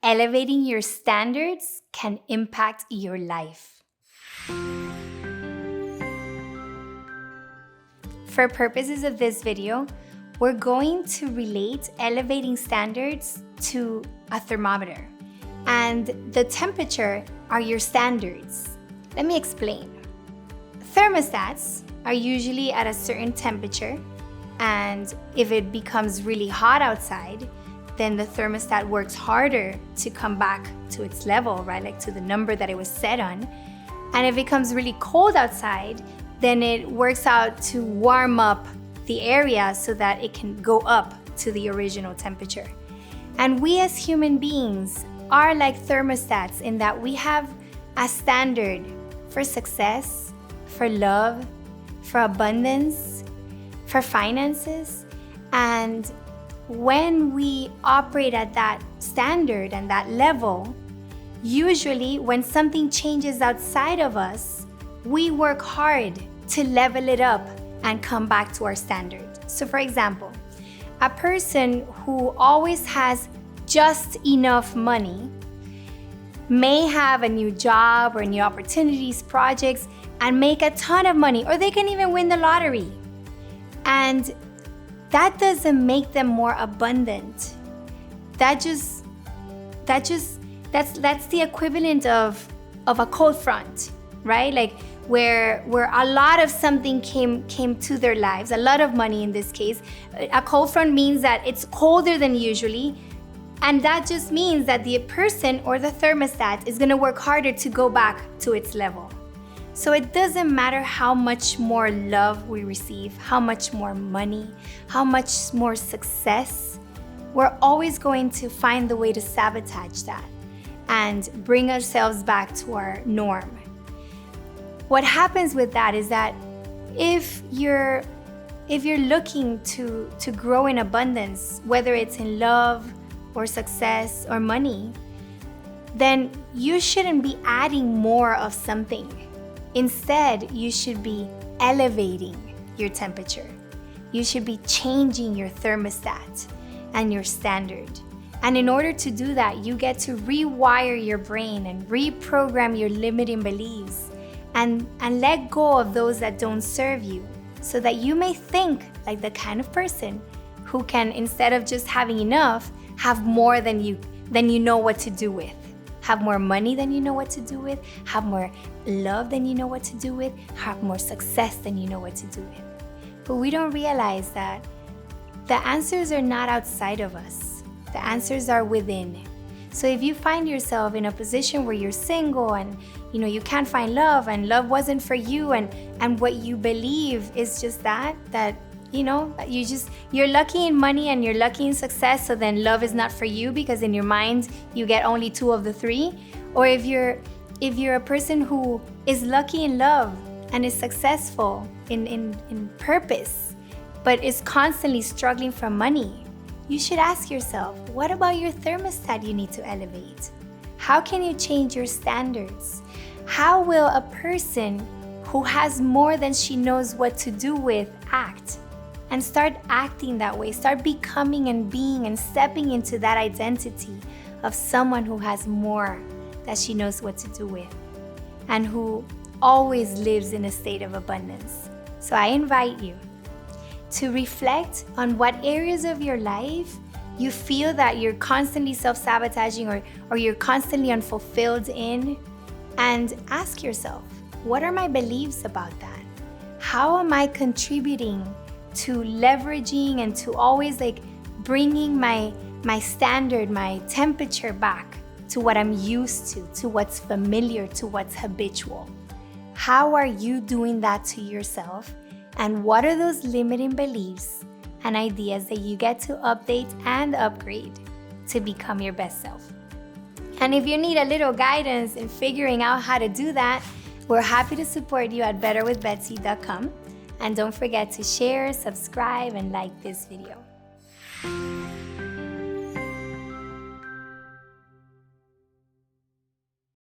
Elevating your standards can impact your life. For purposes of this video, we're going to relate elevating standards to a thermometer. And the temperature are your standards. Let me explain. Thermostats are usually at a certain temperature, and if it becomes really hot outside, then the thermostat works harder to come back to its level, right? Like to the number that it was set on. And if it becomes really cold outside, then it works out to warm up the area so that it can go up to the original temperature. And we as human beings are like thermostats in that we have a standard for success, for love, for abundance, for finances. And when we operate at that standard and that level, usually when something changes outside of us, we work hard to level it up and come back to our standard. So for example, a person who always has just enough money may have a new job or new opportunities, projects, and make a ton of money, or they can even win the lottery. And that doesn't make them more abundant. That's the equivalent of a cold front, right? Like where a lot of something came to their lives, a lot of money in this case. A cold front means that it's colder than usually, and that just means that the person or the thermostat is gonna work harder to go back to its level. So it doesn't matter how much more love we receive, how much more money, how much more success, we're always going to find the way to sabotage that and bring ourselves back to our norm. What happens with that is that if you're looking to grow in abundance, whether it's in love or success or money, then you shouldn't be adding more of something. Instead, you should be elevating your temperature. You should be changing your thermostat and your standard. And in order to do that, you get to rewire your brain and reprogram your limiting beliefs and let go of those that don't serve you, so that you may think like the kind of person who can, instead of just having enough, have more than you know what to do with. Have more money than you know what to do with, have more love than you know what to do with, have more success than you know what to do with. But we don't realize that the answers are not outside of us. The answers are within. So if you find yourself in a position where you're single and you can't find love and love wasn't for you, and what you believe is just that you're lucky in money and you're lucky in success, so then love is not for you because in your mind you get only 2 of the 3. Or if you're a person who is lucky in love and is successful in purpose, but is constantly struggling for money, you should ask yourself, what about your thermostat you need to elevate? How can you change your standards? How will a person who has more than she knows what to do with act? And start acting that way. Start becoming and being and stepping into that identity of someone who has more that she knows what to do with and who always lives in a state of abundance. So I invite you to reflect on what areas of your life you feel that you're constantly self-sabotaging or you're constantly unfulfilled in, and ask yourself, what are my beliefs about that? How am I contributing to leveraging and to always bringing my standard, my temperature back to what I'm used to what's familiar, to what's habitual? How are you doing that to yourself? And what are those limiting beliefs and ideas that you get to update and upgrade to become your best self? And if you need a little guidance in figuring out how to do that, we're happy to support you at betterwithbetsy.com. And don't forget to share, subscribe, and like this video.